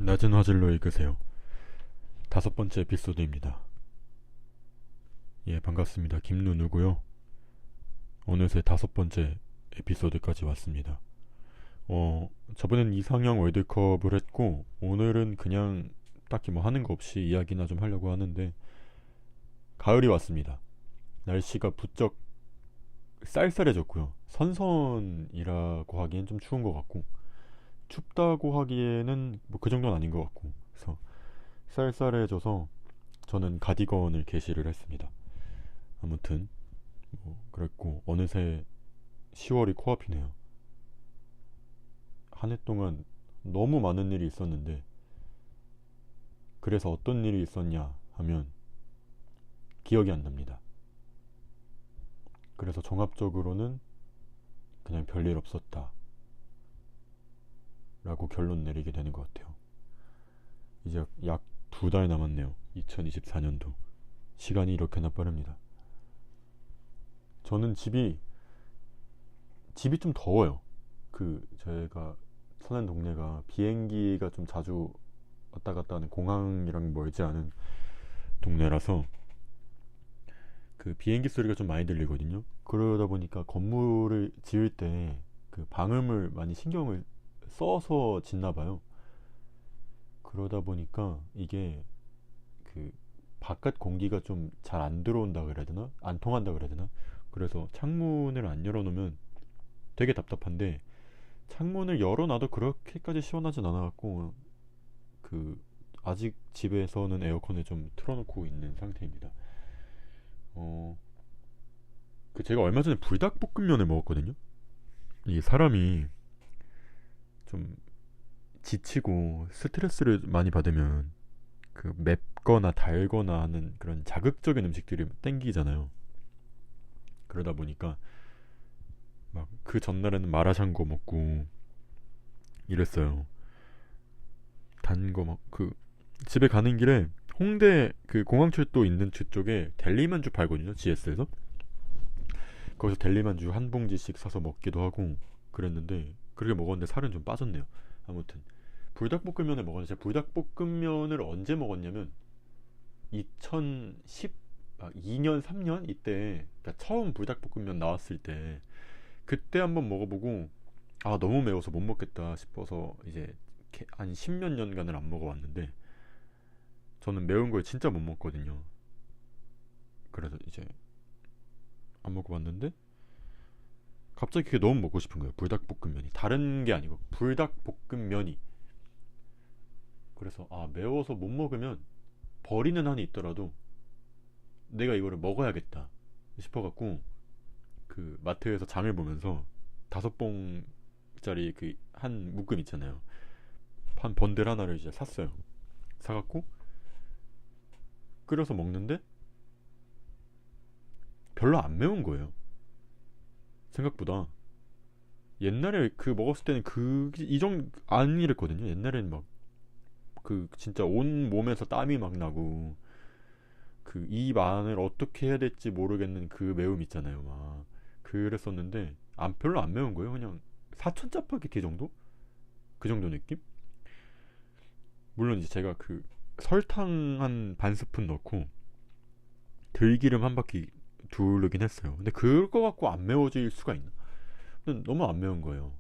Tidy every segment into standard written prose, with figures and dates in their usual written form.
낮은 화질로 읽으세요. 5번째 에피소드입니다. 예, 반갑습니다. 김누누고요. 어느새 5번째 에피소드까지 왔습니다. 저번엔 이상형 월드컵을 했고, 오늘은 그냥 딱히 뭐 하는 거 없이 이야기나 좀 하려고 하는데, 가을이 왔습니다. 날씨가 부쩍 쌀쌀해졌고요. 선선이라고 하기엔 좀 추운 것 같고, 춥다고 하기에는 뭐 그 정도는 아닌 것 같고, 그래서 쌀쌀해져서 저는 가디건을 게시를 했습니다. 아무튼 뭐 그랬고, 어느새 10월이 코앞이네요. 한 해 동안 너무 많은 일이 있었는데, 그래서 어떤 일이 있었냐 하면 기억이 안 납니다. 그래서 종합적으로는 그냥 별일 없었다 라고 결론 내리게 되는 것 같아요. 이제 약 2달 남았네요. 2024년도 시간이 이렇게나 빠릅니다. 저는 집이 좀 더워요. 제가 사는 동네가 비행기가 좀 자주 왔다 갔다 하는, 공항이랑 멀지 않은 동네라서 그 비행기 소리가 좀 많이 들리거든요. 그러다 보니까 건물을 지을 때 그 방음을 많이 신경을 써서 짓나 봐요. 그러다 보니까 이게 그 바깥 공기가 좀 잘 안 들어온다 그래야 되나? 안 통한다 그래야 되나? 그래서 창문을 안 열어놓으면 되게 답답한데, 창문을 열어놔도 그렇게까지 시원하진 않아갖고 그 아직 집에서는 에어컨을 좀 틀어놓고 있는 상태입니다. 어, 제가 얼마 전에 불닭볶음면을 먹었거든요. 이 사람이 좀 지치고 스트레스를 많이 받으면 그 맵거나 달거나 하는 그런 자극적인 음식들이 땡기잖아요. 그러다 보니까 막 그 전날에는 마라샹궈 먹고 이랬어요. 단 거 막 집에 가는 길에 홍대 그 공항철도 있는 쪽에 델리만주 팔거든요. GS에서. 거기서 델리만주 한 봉지씩 사서 먹기도 하고 그랬는데, 그렇게 먹었는데 살은 좀 빠졌네요. 아무튼 불닭볶음면을 먹었는데, 제가 불닭볶음면을 언제 먹었냐면 2012년 3년 이때, 그러니까 처음 불닭볶음면 나왔을 때 그때 한번 먹어보고, 아 너무 매워서 못 먹겠다 싶어서 이제 한 십몇 년간을 안 먹어왔는데, 저는 매운 걸 진짜 못 먹거든요. 그래서 이제 안 먹어봤는데 갑자기 그게 너무 먹고 싶은 거예요. 불닭볶음면이, 다른 게 아니고 불닭볶음면이. 그래서 매워서 못 먹으면 버리는 한이 있더라도 내가 이거를 먹어야겠다 싶어갖고, 그 마트에서 장을 보면서 5봉짜리 그 한 묶음 있잖아요. 한 번들 하나를 이제 샀어요. 사갖고 끓여서 먹는데 별로 안 매운 거예요. 생각보다. 옛날에 그 먹었을 때는 이 정도 안 이랬거든요. 옛날에는 막 진짜 온 몸에서 땀이 막 나고, 그 입 안을 어떻게 해야 될지 모르겠는 그 매움 있잖아요. 막 그랬었는데 별로 안 매운 거예요. 그냥 사천 짜파게티 정도? 그 정도 느낌? 물론 이제 제가 설탕 한 반 스푼 넣고 들기름 한 바퀴 두르긴 했어요. 근데 그거 갖고 안 매워질 수가 있나? 근데 너무 안 매운 거예요.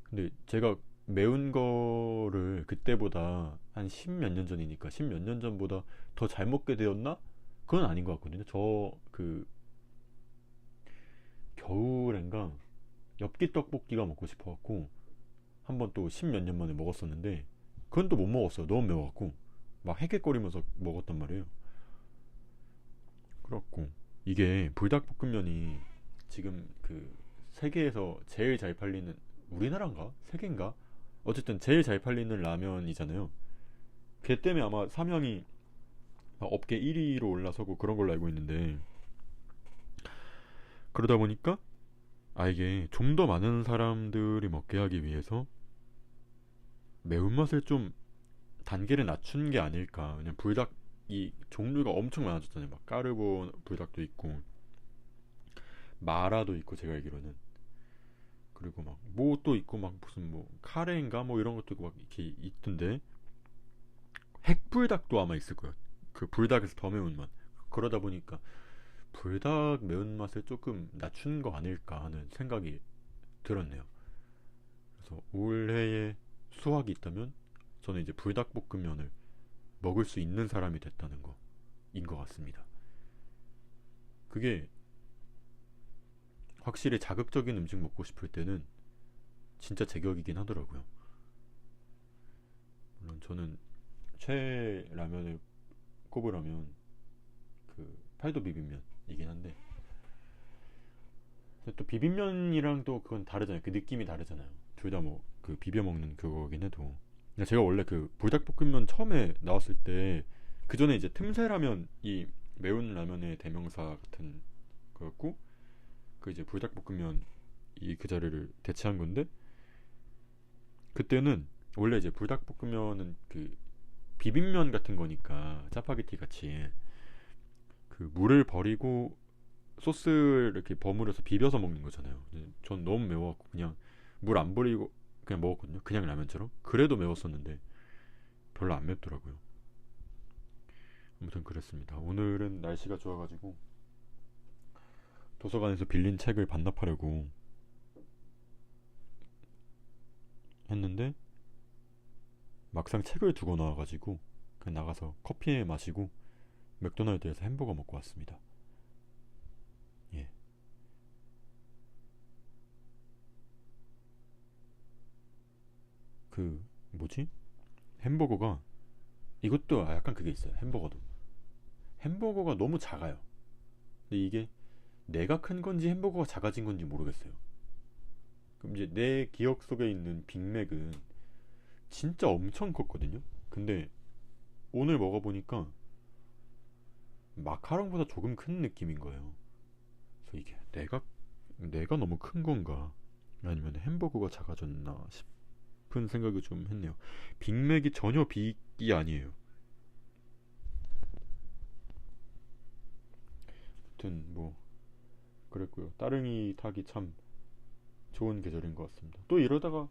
근데 제가 매운 거를 그때보다 한 십몇 년 전이니까, 십몇 년 전보다 더 잘 먹게 되었나? 그건 아닌 것 같거든요. 겨울엔가 엽기 떡볶이가 먹고 싶어갖고 한번 또 십몇 년 만에 먹었었는데, 그건 또 못 먹었어요. 너무 매워갖고 막 헤헷거리면서 먹었단 말이에요. 그렇고, 이게 불닭볶음면이 지금 세계에서 제일 잘 팔리는, 우리나라인가? 세계인가? 어쨌든 제일 잘 팔리는 라면이잖아요. 걔 때문에 아마 삼양이 업계 1위로 올라서고 그런 걸로 알고 있는데, 그러다 보니까 이게 좀 더 많은 사람들이 먹게 하기 위해서 매운맛을 좀 단계를 낮춘 게 아닐까. 그냥 불닭이 종류가 엄청 많아졌잖아요. 막 까르보 불닭도 있고 마라도 있고, 제가 알기로는. 그리고 막 뭐 또 있고, 막 무슨 뭐 카레인가 뭐 이런 것도 있고 막 이렇게 있던데, 핵불닭도 아마 있을 거예요. 그 불닭에서 더 매운맛. 그러다 보니까 불닭 매운맛을 조금 낮춘 거 아닐까 하는 생각이 들었네요. 그래서 올해에 수확이 있다면 저는 이제 불닭볶음면을 먹을 수 있는 사람이 됐다는 거인 것 같습니다. 그게 확실히 자극적인 음식 먹고 싶을 때는 진짜 제격이긴 하더라고요. 물론 저는 최애 라면을 꼽으라면 그 팔도 비빔면이긴 한데, 또 비빔면이랑 또 그건 다르잖아요. 그 느낌이 다르잖아요. 둘 다 뭐 그 비벼 먹는 그거긴 해도. 제가 원래 그 불닭볶음면 처음에 나왔을 때 그 전에 이제 틈새 라면이 매운 라면의 대명사 같은 거였고, 그 이제 불닭볶음면 이 그 자리를 대체한 건데, 그때는 원래 이제 불닭볶음면은 그 비빔면 같은 거니까 짜파게티 같이 그 물을 버리고 소스를 이렇게 버무려서 비벼서 먹는 거잖아요. 전 너무 매워갖고 그냥 물 안 버리고 그냥 먹었거든요. 그냥 라면처럼. 그래도 매웠었는데 별로 안 맵더라고요. 아무튼 그랬습니다. 오늘은 날씨가 좋아가지고 도서관에서 빌린 책을 반납하려고 했는데 막상 책을 두고 나와가지고 그냥 나가서 커피 마시고 맥도날드에서 햄버거 먹고 왔습니다. 예. 그 뭐지? 햄버거가, 이것도 약간 그게 있어요. 햄버거가 너무 작아요. 근데 이게 내가 큰 건지 햄버거가 작아진 건지 모르겠어요. 그럼 이제 내 기억 속에 있는 빅맥은 진짜 엄청 컸거든요. 근데 오늘 먹어보니까 마카롱보다 조금 큰 느낌인 거예요. 그래서 이게 내가 너무 큰 건가, 아니면 햄버거가 작아졌나 싶은 생각을 좀 했네요. 빅맥이 전혀 빅이 아니에요. 아무튼 뭐 그랬고요. 따릉이 타기 참 좋은 계절인 것 같습니다. 또 이러다가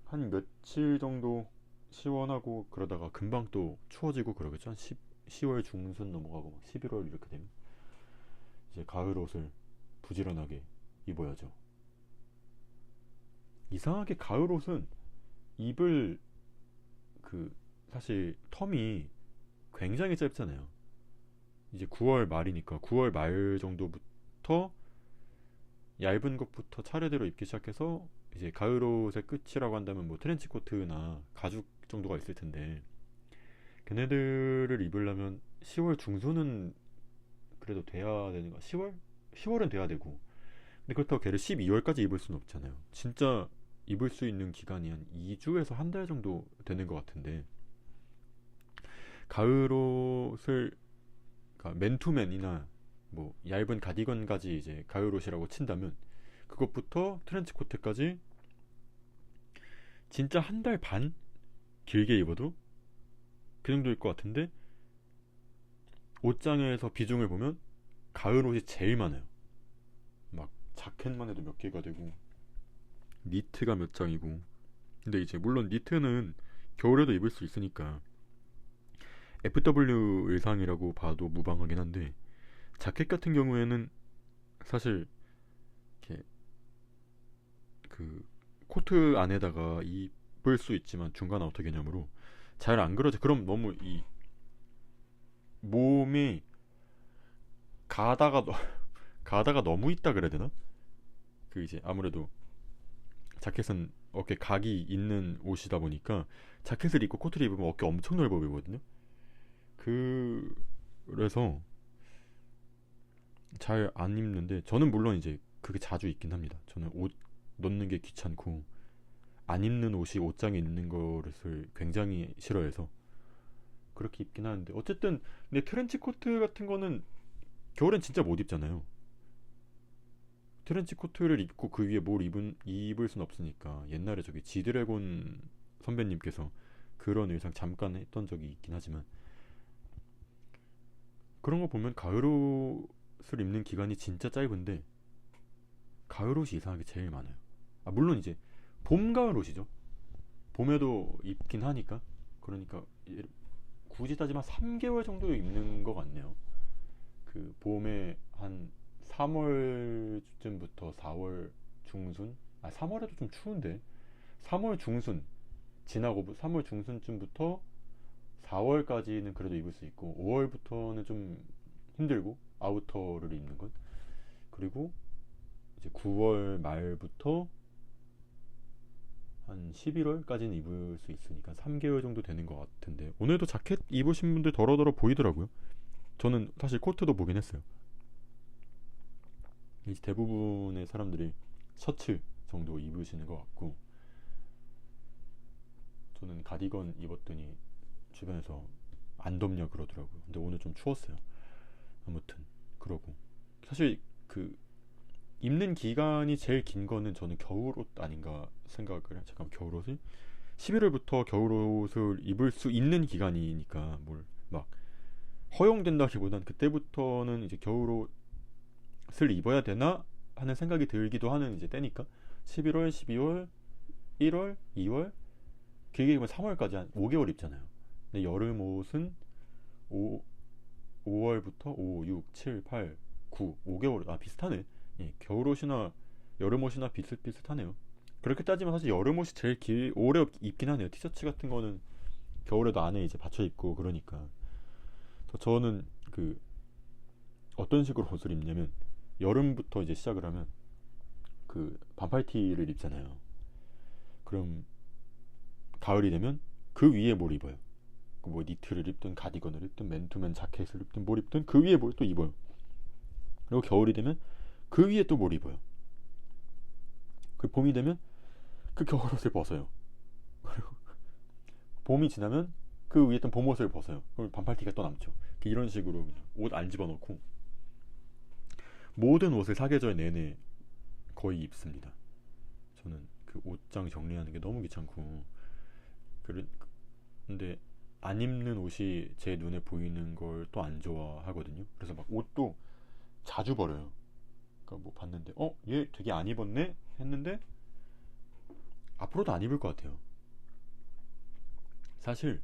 한 며칠 정도 시원하고 그러다가 금방 또 추워지고 그러겠죠. 한 10월 중순 넘어가고 11월 이렇게 되면 이제 가을 옷을 부지런하게 입어야죠. 이상하게 가을 옷은 입을 그 사실 텀이 굉장히 짧잖아요. 이제 9월 말이니까 9월 말 정도부터 얇은 것부터 차례대로 입기 시작해서 이제 가을 옷의 끝이라고 한다면 뭐 트렌치 코트나 가죽 정도가 있을 텐데, 걔네들을 입으려면 10월 중순은 그래도 돼야 되는 거. 10월은 돼야 되고, 근데 그렇다고 걔를 12월까지 입을 수는 없잖아요. 진짜 입을 수 있는 기간이 한 2주에서 한 달 정도 되는 것 같은데, 가을 옷을 그러니까 맨투맨이나 뭐 얇은 가디건까지 이제 가을 옷이라고 친다면, 그것부터 트렌치 코트까지 진짜 한 달 반 길게 입어도 그 정도일 것 같은데, 옷장에서 비중을 보면 가을 옷이 제일 많아요. 막 자켓만 해도 몇 개가 되고 니트가 몇 장이고. 근데 이제 물론 니트는 겨울에도 입을 수 있으니까 FW 의상이라고 봐도 무방하긴 한데, 자켓 같은 경우에는 사실 이렇게 그 코트 안에다가 입을 수 있지만 중간 아우터 개념으로 잘 안 그러죠. 그럼 너무 이 몸이 가다가 가다가 너무 있다 그래야 되나? 그 이제 아무래도 자켓은 어깨 각이 있는 옷이다 보니까 자켓을 입고 코트를 입으면 어깨 엄청 넓어 보이거든요. 그래서 잘 안 입는데, 저는 물론 이제 그게 자주 입긴 합니다. 저는 옷 넣는 게 귀찮고 안 입는 옷이 옷장에 있는 것을 굉장히 싫어해서 그렇게 입긴 하는데, 어쨌든 근데 트렌치 코트 같은 거는 겨울엔 진짜 못 입잖아요. 트렌치 코트를 입고 그 위에 뭘 입을 순 없으니까. 옛날에 저기 지드래곤 선배님께서 그런 의상 잠깐 했던 적이 있긴 하지만, 그런 거 보면 가을 옷을 입는 기간이 진짜 짧은데 가을 옷이 이상하게 제일 많아요. 아, 물론 이제 봄 가을 옷이죠. 봄에도 입긴 하니까. 그러니까 굳이 따지면 3개월 정도 입는 것 같네요. 그 봄에 한 3월쯤부터 4월 중순? 3월에도 좀 추운데 3월 중순 지나고 3월 중순쯤부터 4월까지는 그래도 입을 수 있고 5월부터는 좀 힘들고 아우터를 입는 것. 그리고 이제 9월 말부터 한 11월까지는 입을 수 있으니까 3개월 정도 되는 것 같은데 오늘도 자켓 입으신 분들 더러더러 보이더라고요. 저는 사실 코트도 보긴 했어요. 이제 대부분의 사람들이 셔츠 정도 입으시는 것 같고 저는 가디건 입었더니 주변에서 안 덥냐 그러더라고요. 근데 오늘 좀 추웠어요. 아무튼 그러고 사실 그 입는 기간이 제일 긴 거는 저는 겨울옷 아닌가 생각을 해요. 잠깐 겨울옷을 11월부터 겨울옷을 입을 수 있는 기간이니까 뭘 막 허용된다기보단 그때부터는 이제 겨울옷을 입어야 되나 하는 생각이 들기도 하는 이제 때니까 11월, 12월, 1월, 2월 길게 입으면 3월까지 한 5개월 입잖아요. 근데 여름 옷은 5월부터 5, 6, 7, 8, 9, 5개월 비슷하네. 예, 겨울옷이나 여름옷이나 비슷비슷하네요. 그렇게 따지면 사실 여름옷이 제일 오래 입긴 하네요. 티셔츠 같은 거는 겨울에도 안에 이제 받쳐 입고 그러니까. 저는 그 어떤 식으로 옷을 입냐면 여름부터 이제 시작을 하면 그 반팔티를 입잖아요. 그럼 가을이 되면 그 위에 뭘 입어요. 뭐 니트를 입든 가디건을 입든 맨투맨 자켓을 입든 뭘 입든 그 위에 뭘 또 입어요. 그리고 겨울이 되면 그 위에 또 뭘 입어요. 그 봄이 되면 그 겨울옷을 벗어요. 그리고 봄이 지나면 그 위에 있던 봄옷을 벗어요. 그럼 반팔티가 또 남죠. 이런 식으로 옷 안 집어넣고 모든 옷을 사계절 내내 거의 입습니다. 저는 그 옷장 정리하는 게 너무 귀찮고 근데 안 입는 옷이 제 눈에 보이는 걸 또 안 좋아하거든요. 그래서 막 옷도 자주 버려요. 그러니까 뭐 봤는데 얘 되게 안 입었네 했는데 앞으로도 안 입을 것 같아요. 사실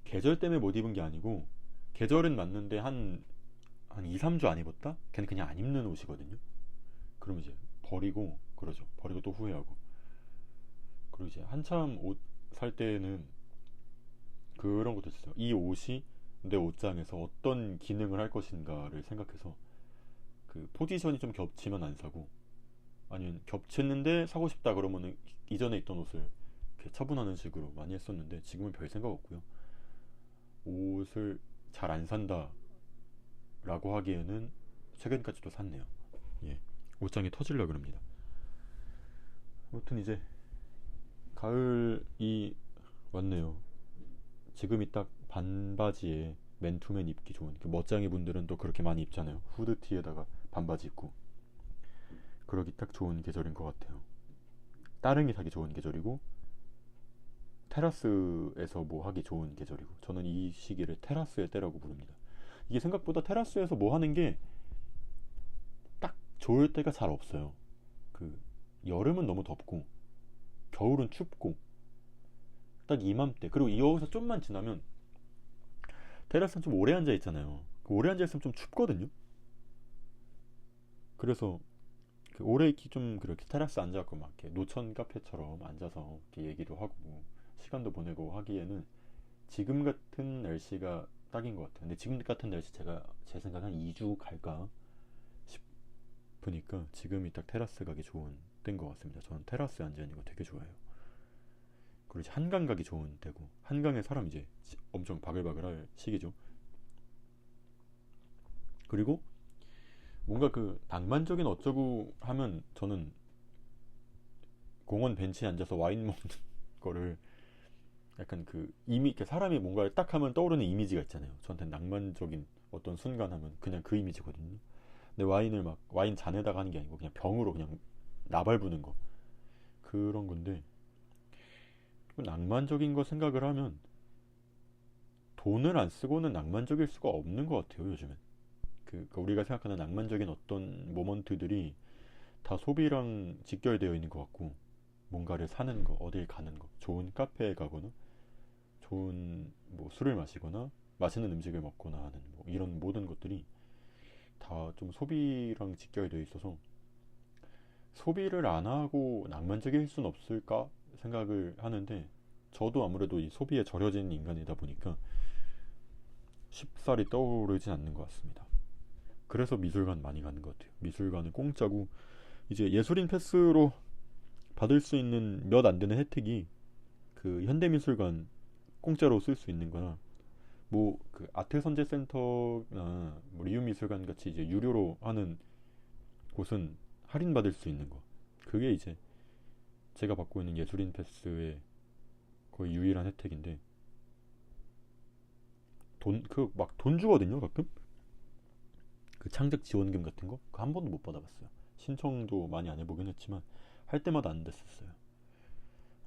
계절 때문에 못 입은 게 아니고 계절은 맞는데 한 2, 3주 안 입었다? 걔는 그냥 안 입는 옷이거든요. 그럼 이제 버리고 그러죠. 버리고 또 후회하고. 그리고 이제 한참 옷 살 때는 그런 것도 있어요. 이 옷이 내 옷장에서 어떤 기능을 할 것인가를 생각해서 그 포지션이 좀 겹치면 안 사고 아니면 겹쳤는데 사고 싶다 그러면은 이전에 있던 옷을 이렇게 처분하는 식으로 많이 했었는데 지금은 별 생각 없고요. 옷을 잘 안 산다 라고 하기에는 최근까지도 샀네요. 예, 옷장이 터질려 그럽니다. 아무튼 이제 가을이 왔네요. 지금이 딱 반바지에 맨투맨 입기 좋은 그 멋쟁이 분들은 또 그렇게 많이 입잖아요. 후드티에다가 반바지 입고 그러기 딱 좋은 계절인 것 같아요. 따릉이 사기 좋은 계절이고 테라스에서 뭐 하기 좋은 계절이고 저는 이 시기를 테라스의 때라고 부릅니다. 이게 생각보다 테라스에서 뭐 하는 게 딱 좋을 때가 잘 없어요. 그 여름은 너무 덥고 겨울은 춥고 딱 이맘때 그리고 여기서 좀만 지나면 테라스는 좀 오래 앉아 있잖아요. 오래 앉아 있으면 좀 춥거든요. 그래서 그 오래 있기 좀 그렇게 테라스 앉아갖고 막 이렇게 노천 카페처럼 앉아서 이렇게 얘기도 하고 시간도 보내고 하기에는 지금 같은 날씨가 딱인 것 같아요. 근데 지금 같은 날씨 제 생각에 한 2주 갈까 싶으니까 지금이 딱 테라스 가기 좋은 때인 것 같습니다. 저는 테라스에 앉아 있는 거 되게 좋아해요. 그리고 이제 한강 가기 좋은 때고 한강에 사람 이제 엄청 바글바글할 시기죠. 그리고 뭔가 그 낭만적인 어쩌고 하면 저는 공원 벤치에 앉아서 와인 먹는 거를 약간 그 사람이 뭔가를 딱 하면 떠오르는 이미지가 있잖아요. 저한테는 낭만적인 어떤 순간 하면 그냥 그 이미지거든요. 근데 와인 잔에다가 하는 게 아니고 그냥 병으로 그냥 나발 부는 거 그런 건데 낭만적인 거 생각을 하면 돈을 안 쓰고는 낭만적일 수가 없는 것 같아요. 요즘엔 그러니까 우리가 생각하는 낭만적인 어떤 모먼트들이 다 소비랑 직결되어 있는 것 같고 뭔가를 사는 거, 어딜 가는 거, 좋은 카페에 가거나 좋은 뭐 뭐 술을 마시거나 맛있는 음식을 먹거나 하는 뭐 이런 모든 것들이 다 좀 소비랑 직결이 되어 있어서 소비를 안 하고 낭만적일 순 없을까 생각을 하는데, 저도 아무래도 이 소비에 절여진 인간이다 보니까 쉽사리 떠오르진 않는 것 같습니다. 그래서 미술관 많이 가는 것 같아요. 미술관은 공짜고 이제 예술인 패스로 받을 수 있는 몇 안 되는 혜택이 그 현대미술관 공짜로 쓸 수 있는 거나 뭐 그 아트선재센터나 뭐 리움미술관 같이 이제 유료로 하는 곳은 할인받을 수 있는 거. 그게 이제 제가 받고 있는 예술인 패스의 거의 유일한 혜택인데, 돈 주거든요, 가끔. 그 창작 지원금 같은 거? 그거 한 번도 못 받아봤어요. 신청도 많이 안 해보긴 했지만 할 때마다 안 됐었어요.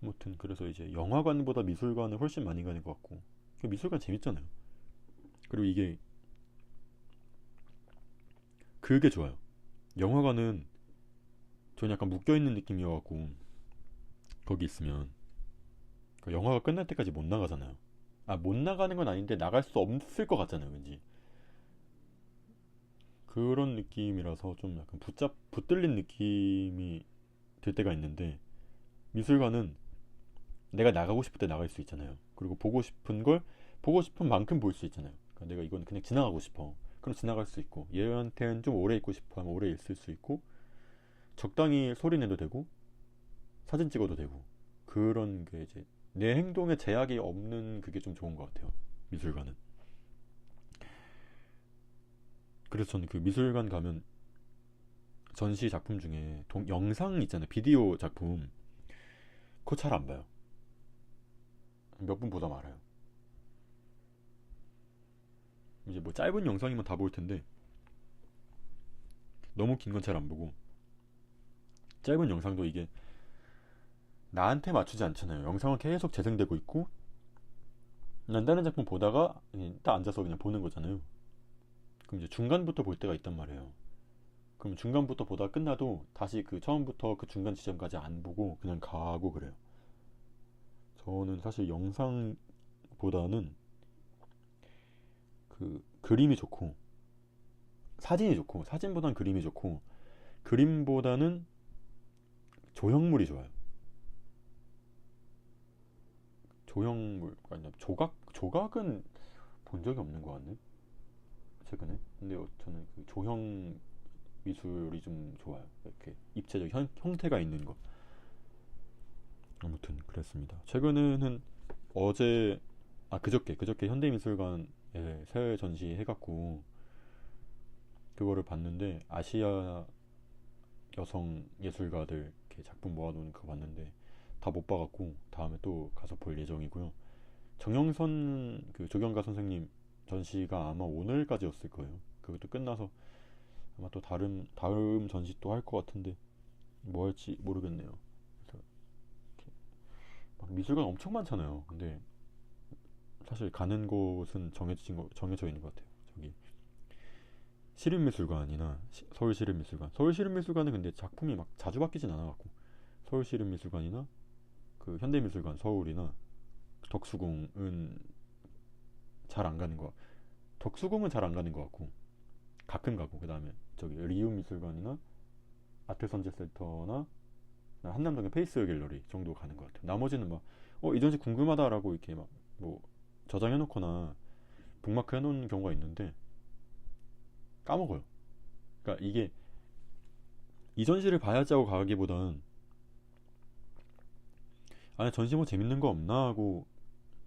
아무튼 그래서 이제 영화관보다 미술관을 훨씬 많이 가는 것 같고, 미술관 재밌잖아요. 그리고 이게 그게 좋아요. 영화관은 전 약간 묶여있는 느낌이어갖고 거기 있으면 그 영화가 끝날 때까지 못 나가잖아요. 아, 못 나가는 건 아닌데 나갈 수 없을 것 같잖아요, 왠지. 그런 느낌이라서 좀 약간 붙들린 느낌이 들 때가 있는데, 미술관은 내가 나가고 싶을 때 나갈 수 있잖아요. 그리고 보고 싶은 걸 보고 싶은 만큼 볼 수 있잖아요. 그러니까 내가 이건 그냥 지나가고 싶어, 그럼 지나갈 수 있고, 얘한테는 좀 오래 있고 싶어 하면 오래 있을 수 있고, 적당히 소리 내도 되고 사진 찍어도 되고, 그런 게 이제 내 행동에 제약이 없는 그게 좀 좋은 것 같아요, 미술관은. 그래서 저는 그 미술관 가면 전시 작품 중에 영상 있잖아요, 비디오 작품. 그거 잘 안 봐요. 몇 분 보다 말아요. 이제 뭐 짧은 영상이면 다 볼 텐데 너무 긴 건 잘 안 보고, 짧은 영상도 이게 나한테 맞추지 않잖아요. 영상은 계속 재생되고 있고, 난 다른 작품 보다가 그냥 딱 앉아서 그냥 보는 거잖아요. 그럼 이제 중간부터 볼 때가 있단 말이에요. 그럼 중간부터 보다 끝나도 다시 그 처음부터 그 중간 지점까지 안 보고 그냥 가고 그래요. 저는 사실 영상보다는 그 그림이 좋고 사진이 좋고, 사진보다는 그림이 좋고, 그림보다는 조형물이 좋아요. 조형물 아니 조각은 본 적이 없는 것 같네, 최근에. 근데 저는 그 조형 미술이 좀 좋아요. 이렇게 입체적 형태가 있는 거. 아무튼 그랬습니다. 최근에는 어제, 그저께 현대미술관에 새 전시 해갖고 그거를 봤는데, 아시아 여성 예술가들 이렇게 작품 모아놓은 거 봤는데 다 못 봐갖고 다음에 또 가서 볼 예정이고요. 정영선 그 조경가 선생님 전시가 아마 오늘까지였을 거예요. 그것도 끝나서 아마 또 다음 전시 또 할 것 같은데 뭐 할지 모르겠네요. 그래서 막 미술관 엄청 많잖아요. 근데 사실 가는 곳은 정해져 있는 것 같아요. 저기 시립미술관이나 서울시립미술관. 서울시립미술관은 근데 작품이 막 자주 바뀌진 않아갖고, 서울시립미술관이나 그 현대미술관 서울이나 덕수궁은 잘 안 가는 거. 덕수궁은 잘 안 가는 것 같고 가끔 가고, 그 다음에 저기 리움미술관이나 아트선재센터나 한남동의 페이스 갤러리 정도 가는 것 같아요. 나머지는 막 이 전시 궁금하다라고 이렇게 막 뭐 저장해놓거나 북마크 해놓은 경우가 있는데 까먹어요. 그러니까 이게 이 전시를 봐야지 하고 가기보다는 아니 전시 뭐 재밌는 거 없나 하고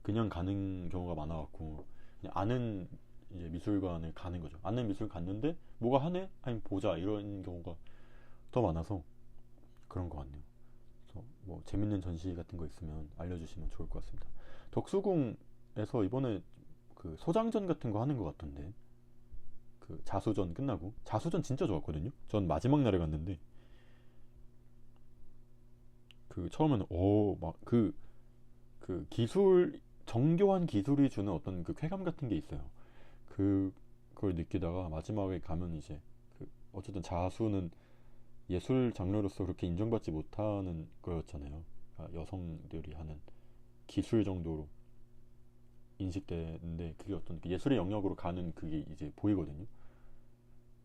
그냥 가는 경우가 많아갖고, 그냥 아는 이제 미술관을 가는 거죠. 아는 미술관 갔는데 뭐가 하네? 아니 보자 이런 경우가 더 많아서 그런 것 같네요. 그래서 뭐 재밌는 전시 같은 거 있으면 알려주시면 좋을 것 같습니다. 덕수궁에서 이번에 그 소장전 같은 거 하는 것 같던데, 그 자수전 끝나고. 자수전 진짜 좋았거든요. 전 마지막 날에 갔는데 그 처음에는 그 기술, 정교한 기술이 주는 어떤 그 쾌감 같은 게 있어요. 그걸 느끼다가 마지막에 가면 이제 그 어쨌든 자수는 예술 장르로서 그렇게 인정받지 못하는 거였잖아요. 그러니까 여성들이 하는 기술 정도로 인식되는데 그게 어떤 그 예술의 영역으로 가는 그게 이제 보이거든요.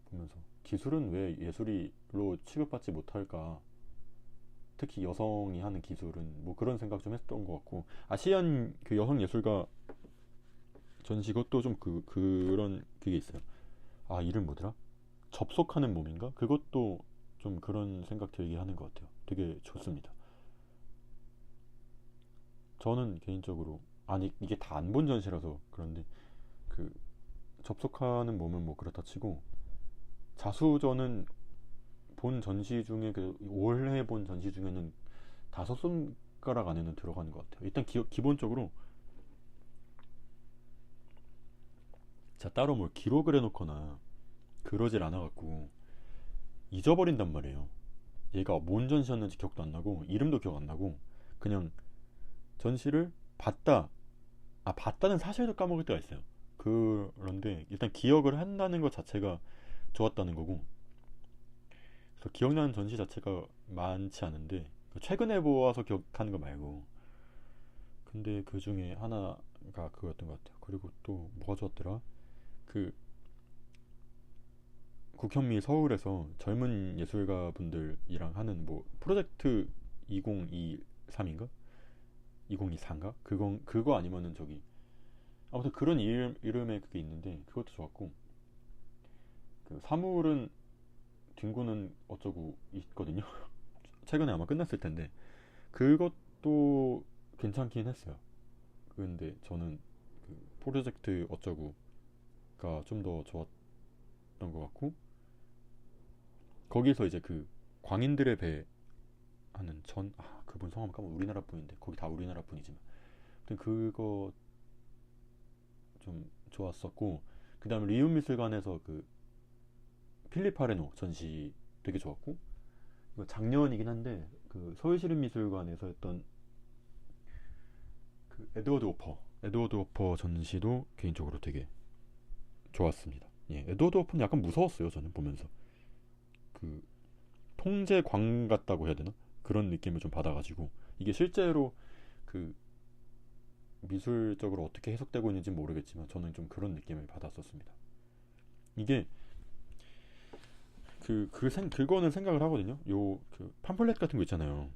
보면서 기술은 왜 예술로 취급받지 못할까? 특히 여성이 하는 기술은 뭐 그런 생각 좀 했던 것 같고 아시안 그 여성 예술가 전시 그것도 좀 그런 그게 있어요. 아 이름 뭐더라? 접속하는 몸인가? 그것도 좀 그런 생각 들게 하는 것 같아요. 되게 좋습니다. 저는 개인적으로 아니 이게 다 안 본 전시라서 그런데 그 접속하는 몸은 뭐 그렇다 치고 자수전은 본 전시 중에 그 올해 본 전시 중에는 다섯 손가락 안에는 들어가는 것 같아요. 일단 기본적으로 자 따로 뭘 기록을 해놓거나 그러질 않아갖고 잊어버린단 말이에요. 얘가 뭔 전시였는지 기억도 안 나고 이름도 기억 안 나고 그냥 전시를 봤다. 아 봤다는 사실도 까먹을 때가 있어요. 그런데 일단 기억을 한다는 것 자체가 좋았다는 거고 그래서 기억나는 전시 자체가 많지 않은데 최근에 보아서 기억하는 거 말고 근데 그 중에 하나가 그거였던 것 같아요. 그리고 또 뭐가 좋았더라? 그 국현미 서울에서 젊은 예술가 분들이랑 하는 뭐 프로젝트 2023인가? 2024인가? 그거 아니면은 저기 아무튼 그런 이름의 그게 있는데 그것도 좋았고 그 사물은 딩고는 어쩌고 있거든요. 최근에 아마 끝났을 텐데 그것도 괜찮긴 했어요. 근데 저는 그 프로젝트 어쩌고가 좀 더 좋았던 것 같고 거기서 이제 그 광인들의 배 하는 그분 성함 까먹 우리나라 분인데 거기 다 우리나라 분이지만 아무튼 그거 좀 좋았었고 그 다음에 리움 미술관에서 그 필립 파레노 전시 되게 좋았고 이거 작년이긴 한데 그 서울시립미술관에서 했던 그 에드워드 오퍼 전시도 개인적으로 되게 좋았습니다. 예, 에드워드 오퍼는 약간 무서웠어요. 저는 보면서 그 통제광 같다고 해야 되나 그런 느낌을 좀 받아가지고 이게 실제로 그 미술적으로 어떻게 해석되고 있는지 모르겠지만 저는 좀 그런 느낌을 받았었습니다. 이게 그거는 생각을 하거든요. 그 팜플렛 같은 거 있잖아요.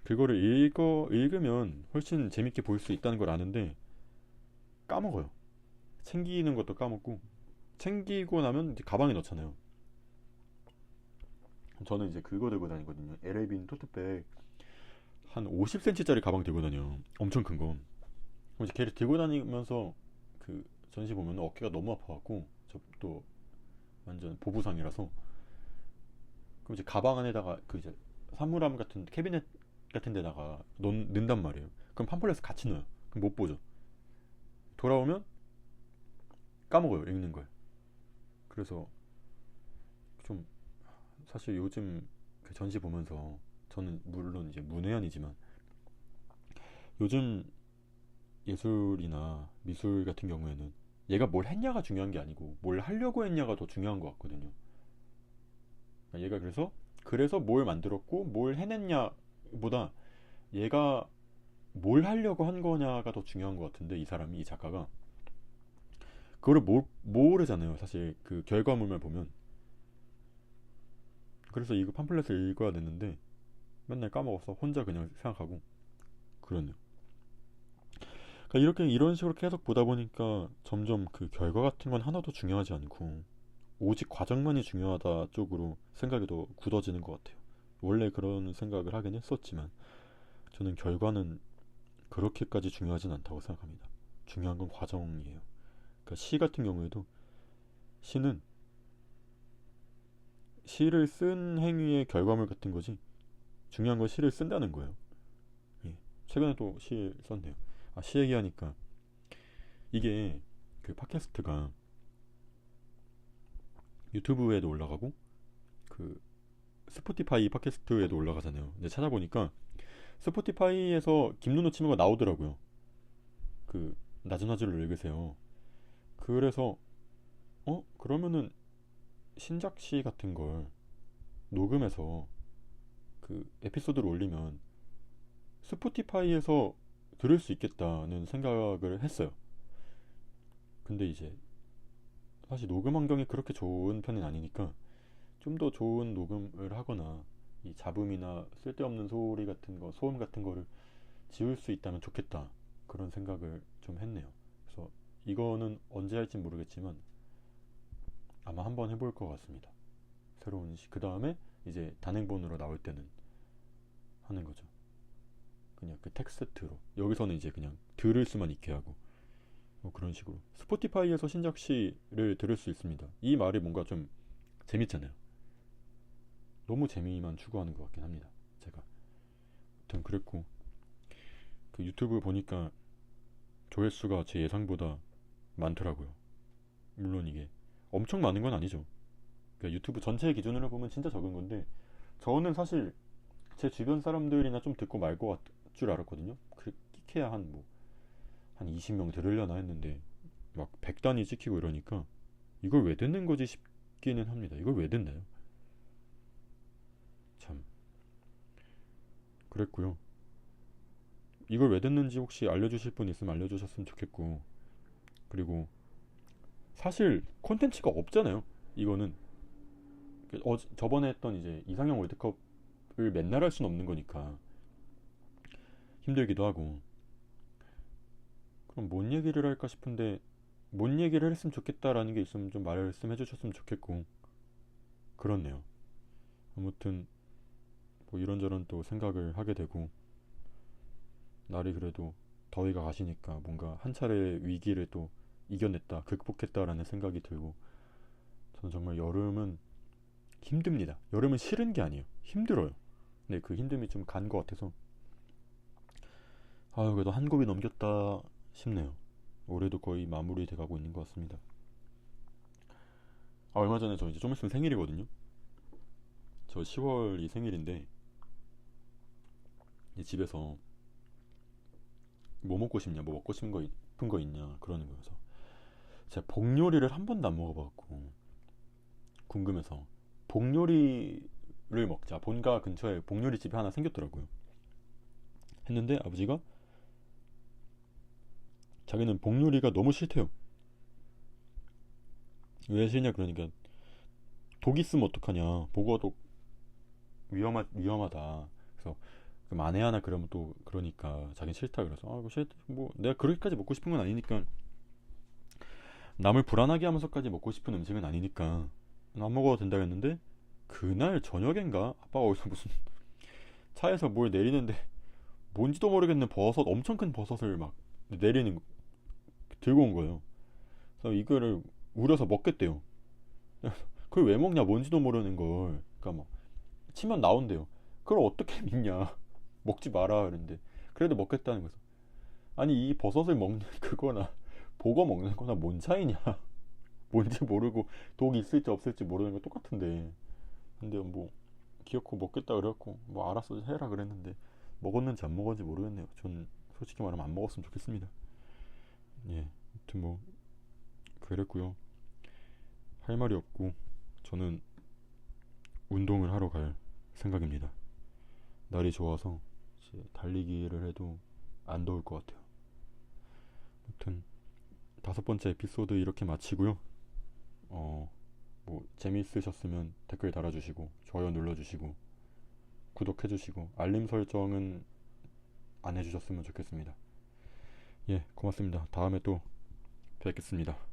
그거를 읽으면 훨씬 재밌게 볼 수 있다는 걸 아는데 까먹어요. 챙기는 것도 까먹고 챙기고 나면 이제 가방에 넣잖아요. 저는 이제 그거 들고 다니거든요. LA빈 토트백 한 50cm짜리 가방 들고 다녀. 엄청 큰 거. 그럼 이제 걔를 들고 다니면서 그 전시 보면 어깨가 너무 아파갖고 저 또 완전 보부상이라서 그럼 이제 가방 안에다가 그 이제 사물함 같은 캐비넷 같은 데다가 넣는단 말이에요. 그럼 팜플렛을 같이 넣어요. 그럼 못 보죠. 돌아오면 까먹어요. 읽는 걸. 그래서 좀 사실 요즘 그 전시 보면서 저는 물론 이제 문외한이지만 요즘 예술이나 미술 같은 경우에는 얘가 뭘 했냐가 중요한 게 아니고 뭘 하려고 했냐가 더 중요한 것 같거든요. 그러니까 얘가 그래서 뭘 만들었고 뭘 해냈냐보다 얘가 뭘 하려고 한 거냐가 더 중요한 것 같은데 이 작가가 그거를 모르잖아요. 사실 그 결과물만 보면. 그래서 이거 팜플렛을 읽어야 됐는데 맨날 까먹어서 혼자 그냥 생각하고 그러네요. 그러니까 이렇게 이런 식으로 계속 보다 보니까 점점 그 결과 같은 건 하나도 중요하지 않고 오직 과정만이 중요하다 쪽으로 생각이 더 굳어지는 것 같아요. 원래 그런 생각을 하긴 했었지만 저는 결과는 그렇게까지 중요하진 않다고 생각합니다. 중요한 건 과정이에요. 그러니까 시 같은 경우에도 시는 시를 쓴 행위의 결과물 같은 거지 중요한 건 시를 쓴다는 거예요. 예. 최근에 또 시 썼네요. 시 얘기하니까 이게 그 팟캐스트가 유튜브에도 올라가고 그 스포티파이 팟캐스트에도 올라가잖아요. 근데 찾아보니까 스포티파이에서 김누노 치는 거 나오더라고요. 그 낮은 화질로 읽으세요. 그래서 그러면은 신작시 같은 걸 녹음해서 그 에피소드를 올리면 스포티파이에서 들을 수 있겠다는 생각을 했어요. 근데 이제 사실 녹음 환경이 그렇게 좋은 편은 아니니까 좀 더 좋은 녹음을 하거나 이 잡음이나 쓸데없는 소리 같은 거, 소음 같은 거를 지울 수 있다면 좋겠다. 그런 생각을 좀 했네요. 그래서 이거는 언제 할진 모르겠지만 아마 한번 해볼 것 같습니다. 새로운 그 다음에 이제 단행본으로 나올 때는 하는 거죠. 그냥 그 텍스트로. 여기서는 이제 그냥 들을 수만 있게 하고 뭐 그런 식으로. 스포티파이에서 신작시를 들을 수 있습니다. 이 말이 뭔가 좀 재밌잖아요. 너무 재미만 추구하는 것 같긴 합니다. 제가. 아무튼 그랬고 그 유튜브 보니까 조회수가 제 예상보다 많더라고요. 물론 이게 엄청 많은 건 아니죠. 그러니까 유튜브 전체 기준으로 보면 진짜 적은 건데 저는 사실 제 주변 사람들이나 좀 듣고 말 것 같을 줄 알았거든요. 끼케야 한 20명 들으려나 했는데 막 100단위 찍히고 이러니까 이걸 왜 듣는 거지 싶기는 합니다. 이걸 왜 듣나요? 참 그랬고요. 이걸 왜 듣는지 혹시 알려주실 분 있으면 알려주셨으면 좋겠고, 그리고 사실 콘텐츠가 없잖아요. 이거는 저번에 했던 이제 이상형 월드컵을 맨날 할 수는 없는 거니까 힘들기도 하고. 그럼 뭔 얘기를 할까 싶은데 뭔 얘기를 했으면 좋겠다라는 게 있으면 좀 말씀해 주셨으면 좋겠고. 그렇네요. 아무튼 뭐 이런저런 또 생각을 하게 되고, 날이 그래도 더위가 가시니까 뭔가 한 차례 위기를 또 이겨냈다, 극복했다라는 생각이 들고. 저는 정말 여름은 힘듭니다. 여름은 싫은 게 아니에요. 힘들어요. 근데 그 힘듦이 좀 간 것 같아서 아유 그래도 한 곱이 넘겼다 싶네요. 올해도 거의 마무리 돼가고 있는 것 같습니다. 얼마 전에 저 이제 좀 있으면 생일이거든요. 저 10월이 생일인데 이제 집에서 뭐 먹고 싶냐, 뭐 먹고 싶은 거 있냐 그러는 거여서 제가 복요리를 한 번도 안 먹어봐갖고 궁금해서 복요리를 먹자. 본가 근처에 복요리 집이 하나 생겼더라고요. 했는데 아버지가 자기는 복요리가 너무 싫대요. 왜 싫냐 그러니까 독 있으면 어떡하냐, 보고도 위험하다. 그래서 그 만에 하나 그러면 또 그러니까 자기는 싫다. 그래서 아 이거 싫다, 뭐 내가 그렇게까지 먹고 싶은 건 아니니까, 남을 불안하게 하면서까지 먹고 싶은 음식은 아니니까 안 먹어도 된다 했는데, 그날 저녁엔가 아빠가 어디서 무슨 차에서 뭘 내리는데 뭔지도 모르겠는 버섯, 엄청 큰 버섯을 막 내리는 들고 온 거예요. 그래서 이거를 우려서 먹겠대요. 그걸 왜 먹냐, 뭔지도 모르는 걸. 그러니까 뭐 치면 나온대요. 그걸 어떻게 믿냐. 먹지 마라 그랬는데 그래도 먹겠다는 거죠. 아니 이 버섯을 먹는 그거나 보거 먹는 거나 뭔 차이냐. 뭔지 모르고 독이 있을지 없을지 모르는 거 똑같은데. 근데 뭐 기어코 먹겠다 그래갖고 뭐 알았어 해라 그랬는데 먹었는지 안 먹었는지 모르겠네요. 전 솔직히 말하면 안 먹었으면 좋겠습니다. 예, 아무튼 뭐 그랬고요. 할 말이 없고 저는 운동을 하러 갈 생각입니다. 날이 좋아서 이제 달리기를 해도 안 더울 것 같아요. 아무튼 5번째 에피소드 이렇게 마치고요. 뭐 재미있으셨으면 댓글 달아주시고 좋아요 눌러주시고 구독해주시고 알림 설정은 안 해주셨으면 좋겠습니다. 예, 고맙습니다. 다음에 또 뵙겠습니다.